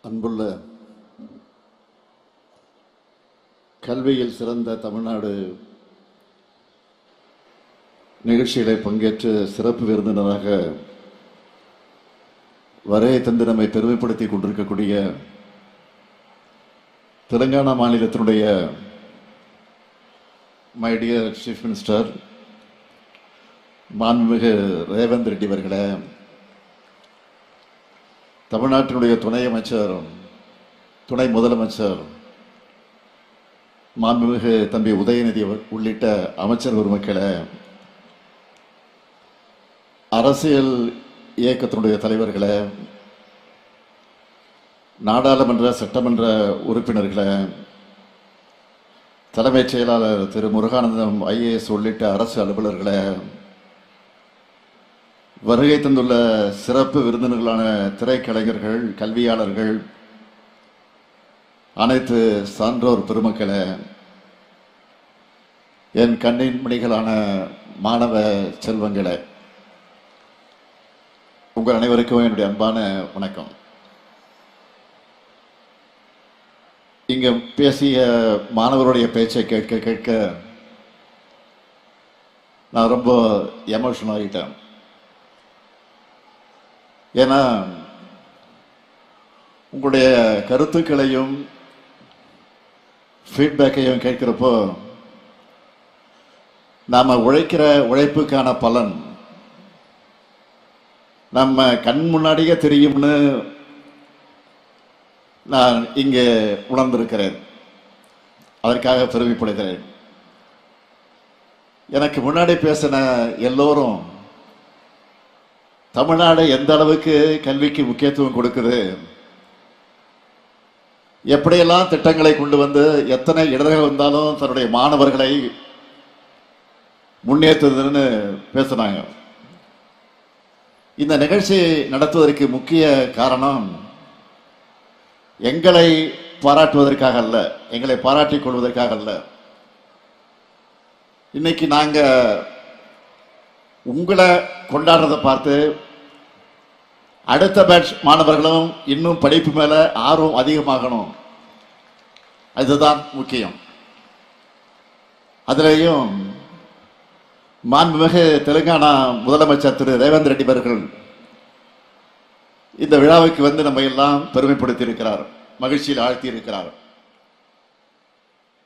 அன்புள்ள கல்வியில் சிறந்த தமிழ்நாடு நிகழ்ச்சிகளை பங்கேற்று சிறப்பு விருந்தினராக வரைய தந்து நம்மை பெருமைப்படுத்திக் கொண்டிருக்கக்கூடிய தெலுங்கானா மாநிலத்தினுடைய மை டியர் சீஃப் மினிஸ்டர் மாண்புமிகு ரேவந்த் ரெட்டி அவர்களே, தமிழ்நாட்டினுடைய துணை அமைச்சர், துணை முதலமைச்சர் மாண்புமிகு தம்பி உதயநிதி உள்ளிட்ட அமைச்சர் பெருமக்களே, அரசியல் இயக்கத்தினுடைய தலைவர்களே, நாடாளுமன்ற சட்டமன்ற உறுப்பினர்களே, தலைமைச் செயலாளர் திரு முருகானந்தம் IAS உள்ளிட்ட அரசு அலுவலர்களே, வருகை தந்துள்ள சிறப்பு விருந்தினர்களான திரைக்கலைஞர்கள், கல்வியாளர்கள், அனைத்து சான்றோர் பெருமக்களே, என் கண்ணின் மணிகளான மாணவ செல்வங்களே, உங்கள் அனைவருக்கும் என்னுடைய அன்பான வணக்கம். இங்க பேசிய மாணவருடைய பேச்சை கேட்க கேட்க நான் ரொம்ப எமோஷனல் ஆகிட்டேன். ஏன்னா உங்களுடைய கருத்துக்களையும் ஃபீட்பேக்கையும் கேட்கிறப்போ நாம உழைக்கிற உழைப்புக்கான பலன் நம்ம கண் முன்னாடியே தெரியும்னு நான் இங்கே உணர்ந்திருக்கிறேன். அதற்காக பெருமைப்படுகிறேன். எனக்கு முன்னாடி பேசின எல்லோரும் தமிழ்நாடு எந்த அளவுக்கு கல்விக்கு முக்கியத்துவம் கொடுக்குது, எப்படியெல்லாம் திட்டங்களை கொண்டு வந்து எத்தனை இடர்கள் வந்தாலும் தன்னுடைய மாணவர்களை முன்னேற்றுதுன்னு பேசினாங்க. இந்த நிகழ்ச்சி நடத்துவதற்கு முக்கிய காரணம் எங்களை பாராட்டுவதற்காக அல்ல, எங்களை பாராட்டிக் கொள்வதற்காக அல்ல. இன்னைக்கு நாங்க உங்களை கொண்டாடுறதை பார்த்து அடுத்த பேட்ச் மாணவர்களும் இன்னும் படிப்பு மேல ஆர்வம் அதிகமாகணும். அதுதான் முக்கியம். அதிலேயும் மாண்புமிகு தெலுங்கானா முதலமைச்சர் திரு ரேவந்த் ரெட்டி அவர்கள் இந்த விழாவுக்கு வந்து நம்ம எல்லாம் பெருமைப்படுத்தி இருக்கிறார், மகிழ்ச்சியில் ஆழ்த்தி இருக்கிறார்.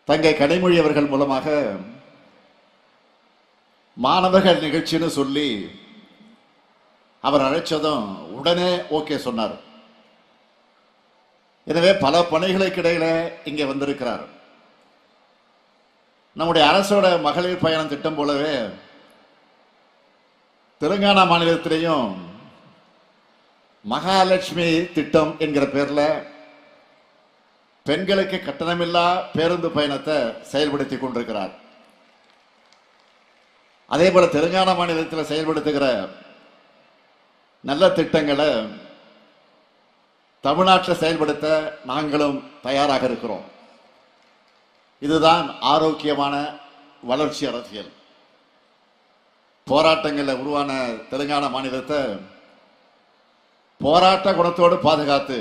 தங்கை கனிமொழி அவர்கள் மூலமாக மாணவர்கள் நிகழ்ச்சின்னு சொல்லி அவர் அழைச்சதும் உடனே ஓகே சொன்னார். எனவே பல பணிகளுக்கு இடையில இங்கே வந்திருக்கிறார். நம்முடைய அரசோட மகளிர் பயணம் திட்டம் போலவே தெலுங்கானா மாநிலத்திலேயும் மகாலட்சுமி திட்டம் என்கிற பேர்ல பெண்களுக்கு கட்டணமில்லா பேருந்து பயணத்தை செயல்படுத்தி கொண்டிருக்கிறார். அதே போல தெலுங்கானா மாநிலத்தில் செயல்படுத்துகிற நல்ல திட்டங்களை தமிழ்நாட்டில் செயல்படுத்த நாங்களும் தயாராக இருக்கிறோம். இதுதான் ஆரோக்கியமான வளர்ச்சி அரசியல். போராட்டங்களில் உருவான தெலுங்கானா மாநிலத்தை போராட்ட குணத்தோடு பாதுகாத்து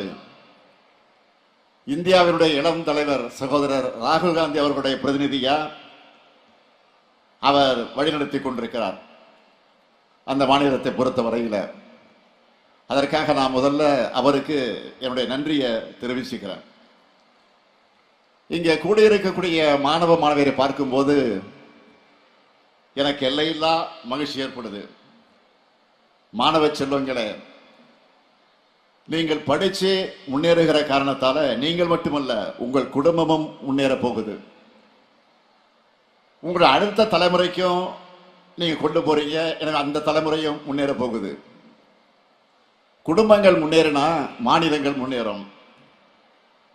இந்தியாவினுடைய இளம் தலைவர் சகோதரர் ராகுல் காந்தி அவர்களுடைய பிரதிநிதியா அவர் வழிநடத்தி கொண்டிருக்கிறார் அந்த மாநிலத்தை பொறுத்த வரையில். அதற்காக நான் முதல்ல அவருக்கு என்னுடைய நன்றியை தெரிவிச்சுக்கிறேன். இங்கே கூடியிருக்கக்கூடிய மாணவ மாணவியரை பார்க்கும்போது எனக்கு எல்லையில்லா மகிழ்ச்சி ஏற்படுது. மாணவ செல்வங்களே, நீங்கள் படிச்சு முன்னேறுகிற காரணத்தால நீங்கள் மட்டுமல்ல உங்கள் குடும்பமும் முன்னேற போகுது. உங்கள் அடுத்த தலைமுறைக்கும் நீங்க கொண்டு போறீங்க. எனவே அந்த தலைமுறையும் முன்னேற போகுது. குடும்பங்கள் முன்னேறினா மாநிலங்கள் முன்னேறும்,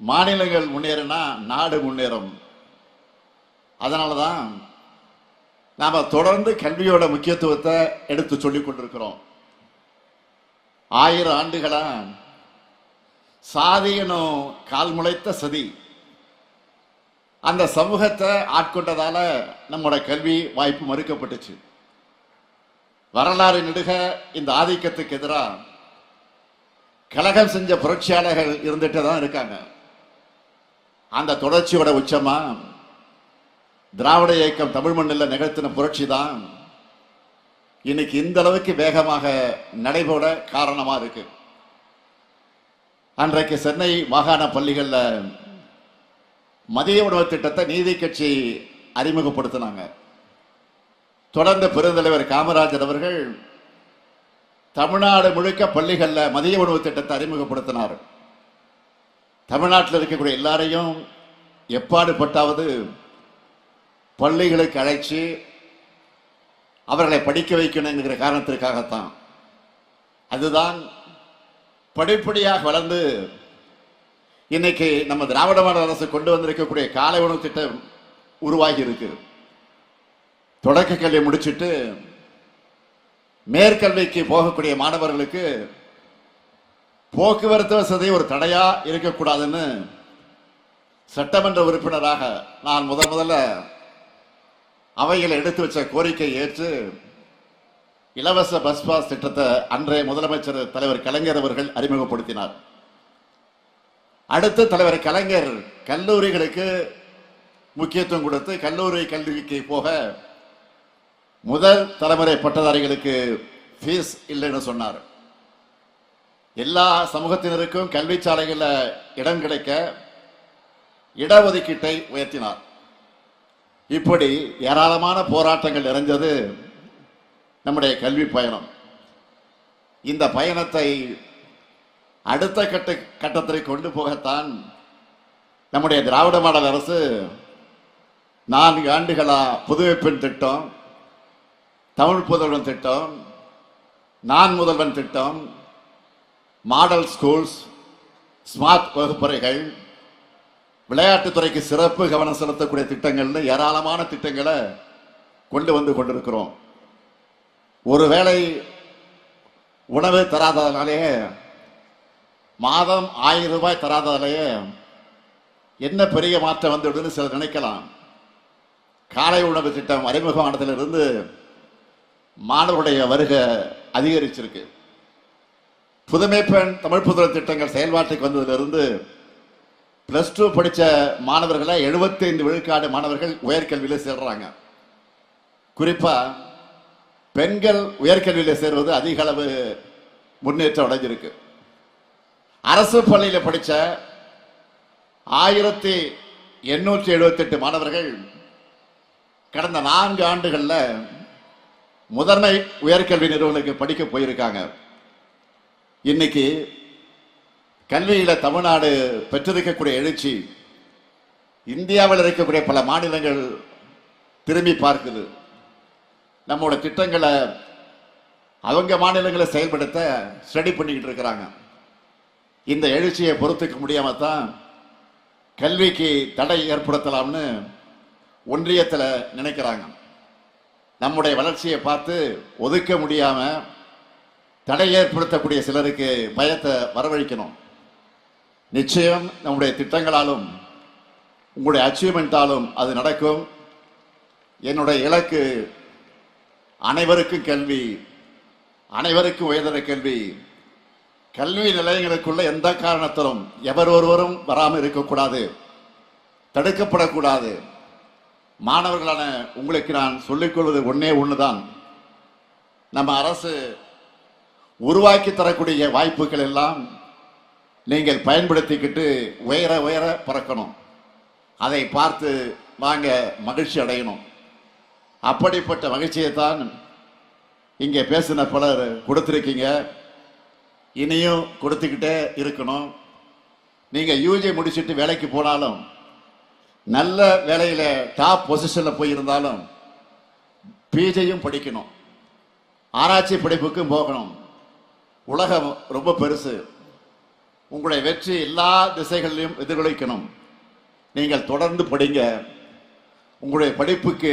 மாநிலங்கள் முன்னேறினா நாடு முன்னேறும். அதனாலதான் நாம தொடர்ந்து கல்வியோட முக்கியத்துவத்தை எடுத்து சொல்லிக் கொண்டிருக்கிறோம். 1000 ஆண்டுகளா சாதியனும் கால் முளைத்த சதி அந்த சமூகத்தை ஆட்கொண்டதால நம்முடைய கல்வி வாய்ப்பு மறுக்கப்பட்டுச்சு. வரலாறு நெடுக இந்த ஆதிக்கத்துக்கு எதிராக கலகம் செஞ்ச புரட்சியாளர்கள் இருந்துட்டு தான் இருக்காங்க. அந்த தொடர்ச்சியோட உச்சமா திராவிட இயக்கம் தமிழ் மண்ணில் நிகழ்த்தின புரட்சி தான் இன்னைக்கு இந்த அளவுக்கு வேகமாக நடைபெற காரணமா இருக்கு. அன்றைக்கு சென்னை மாகாண பள்ளிகளில் மதிய உணவு திட்டத்தை நீதி கட்சி அறிமுகப்படுத்தினாங்க. தொடர்ந்து பெருந்தலைவர் காமராஜர் அவர்கள் தமிழ்நாடு முழுக்க பள்ளிகளில் மதிய உணவு திட்டத்தை அறிமுகப்படுத்தினார். தமிழ்நாட்டில் இருக்கக்கூடிய எல்லாரையும் எப்பாடுபட்டாவது பள்ளிகளுக்கு அழைச்சி அவர்களை படிக்க வைக்கணும் என்கிற காரணத்திற்காகத்தான். அதுதான் படிப்படியாக வளர்ந்து இன்னைக்கு நம்ம திராவிட மாடல் அரசு கொண்டு வந்திருக்கக்கூடிய காலை உணவு திட்டம் உருவாகி இருக்கு. தொடக்க கல்வி முடிச்சுட்டு மேற்கல்விக்கு போகக்கூடிய மாணவர்களுக்கு போக்குவரத்து வசதி ஒரு தடையா இருக்கக்கூடாதுன்னு சட்டமன்ற உறுப்பினராக நான் முதல்ல அவைகளை எடுத்து வச்ச கோரிக்கை ஏற்று இலவச பஸ் பாஸ் திட்டத்தை அன்றைய முதலமைச்சர் தலைவர் கலைஞர் அவர்கள் அறிமுகப்படுத்தினார். அடுத்து தலைவர் கலைஞர் கல்லூரிகளுக்கு முக்கியத்துவம் கொடுத்து கல்லூரி கல்விக்கு போக முதல் தலைமுறை பட்டதாரிகளுக்கு ஃபீஸ் இல்லைன்னு சொன்னார். எல்லா சமூகத்தினருக்கும் கல்வி சாலைகளில் இடம் கிடைக்க இடஒதுக்கீட்டை உயர்த்தினார். இப்படி ஏராளமான போராட்டங்கள் நிறைஞ்சது நம்முடைய கல்வி பயணம். இந்த பயணத்தை அடுத்த கட்டத்திற்கு கொண்டு போகத்தான் நம்முடைய திராவிட மாடல் அரசு 4 ஆண்டுகளா புதுமை பெண் திட்டம், தமிழ் புதல்வன் திட்டம், நான் முதல்வன் திட்டம், மாடல் ஸ்கூல்ஸ், ஸ்மார்ட் வகுப்பறைகள், விளையாட்டுத்துறைக்கு சிறப்பு கவனம் செலுத்தக்கூடிய திட்டங்கள்னு ஏராளமான திட்டங்களை கொண்டு வந்து கொண்டிருக்கிறோம். ஒருவேளை உணவு தராதனாலே, மாதம் 1000 ரூபாய் தராதனாலேயே என்ன பெரிய மாற்றம் வந்துவிடுன்னு சிலர் நினைக்கலாம். காலை உணவு திட்டம் அறிமுகமானதிலிருந்து மாணவருடைய வருகை அதிகரிச்சிருக்கு. புதுமை பெண் தமிழ் புதல்வன் திட்டங்கள் செயல்பாட்டுக்கு வந்ததிலிருந்து +2 படித்த மாணவர்களை 75 விழுக்காடு மாணவர்கள் உயர்கல்வியில் சேர்றாங்க. குறிப்பா பெண்கள் உயர்கல்வியில் சேர்வது அதிக அளவு முன்னேற்றம் அடைஞ்சிருக்கு. அரசு பள்ளியில் படித்த 1878 மாணவர்கள் கடந்த 4 ஆண்டுகளில் முதன்மை உயர்கல்வி நிறுவனங்களுக்கு படிக்க போயிருக்காங்க. இன்னைக்கு கல்வியில தமிழ்நாடு பெற்றிருக்கக்கூடிய எழுச்சி இந்தியாவில் இருக்கக்கூடிய பல மாநிலங்கள் திரும்பி பார்க்குது. நம்மளோட திட்டங்களை அவங்க மாநிலங்களை செயல்படுத்த ஸ்டடி பண்ணிக்கிட்டு இருக்கிறாங்க. இந்த எழுச்சியை பொறுத்துக்க முடியாம தான் கல்விக்கு தடை ஏற்படுத்தலாம்னு ஒன்றியத்தில் நினைக்கிறாங்க. நம்முடைய வளர்ச்சியை பார்த்து ஒதுக்க முடியாம தடை ஏற்படுத்தக்கூடிய சிலருக்கு பயத்தை வரவழைக்கணும். நிச்சயம் நம்முடைய திட்டங்களாலும் உங்களுடைய அச்சீவ்மெண்டாலும் அது நடக்கும். என்னுடைய இலக்கு அனைவருக்கும் கல்வி, அனைவருக்கும் உயர்தர கல்வி. கல்வி நிலையங்களுக்குள்ள எந்த காரணத்திலும் எவர் ஒருவரும் வராமல் இருக்கக்கூடாது, தடுக்கப்படக்கூடாது. மாணவர்களான உங்களுக்கு நான் சொல்லிக்கொள்வது ஒண்ணுதான், நம்ம அரசு உருவாக்கி தரக்கூடிய வாய்ப்புகள் எல்லாம் நீங்கள் பயன்படுத்திக்கிட்டு உயர உயர பறக்கணும். அதை பார்த்து வாங்க மகிழ்ச்சி அடையணும். அப்படிப்பட்ட மகிழ்ச்சியை தான் இங்கே பேசின பலர் கொடுத்துருக்கீங்க, இனியும் கொடுத்துக்கிட்டே இருக்கணும். நீங்கள் யூஜி முடிச்சுட்டு வேலைக்கு போனாலும், நல்ல வேலையில் டாப் பொசிஷனில் போயிருந்தாலும் பிஜியும் படிக்கணும், ஆராய்ச்சி படிப்புக்கும் போகணும். உலகம் ரொம்ப பெருசு. உங்களுடைய வெற்றி எல்லா திசைகளிலும் எதிரொலிக்கணும். நீங்கள் தொடர்ந்து படிங்க. உங்களுடைய படிப்புக்கு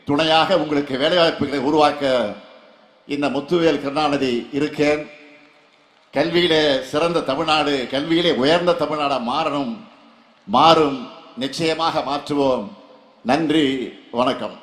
துணையாக உங்களுக்கு வேலைவாய்ப்புகளை உருவாக்க இந்த முத்துவேல் கருணாநிதி இருக்கேன். கல்வியிலே சிறந்த தமிழ்நாடு, கல்வியிலே உயர்ந்த தமிழ்நாடா மாறும். நிச்சயமாக மாற்றுவோம். நன்றி, வணக்கம்.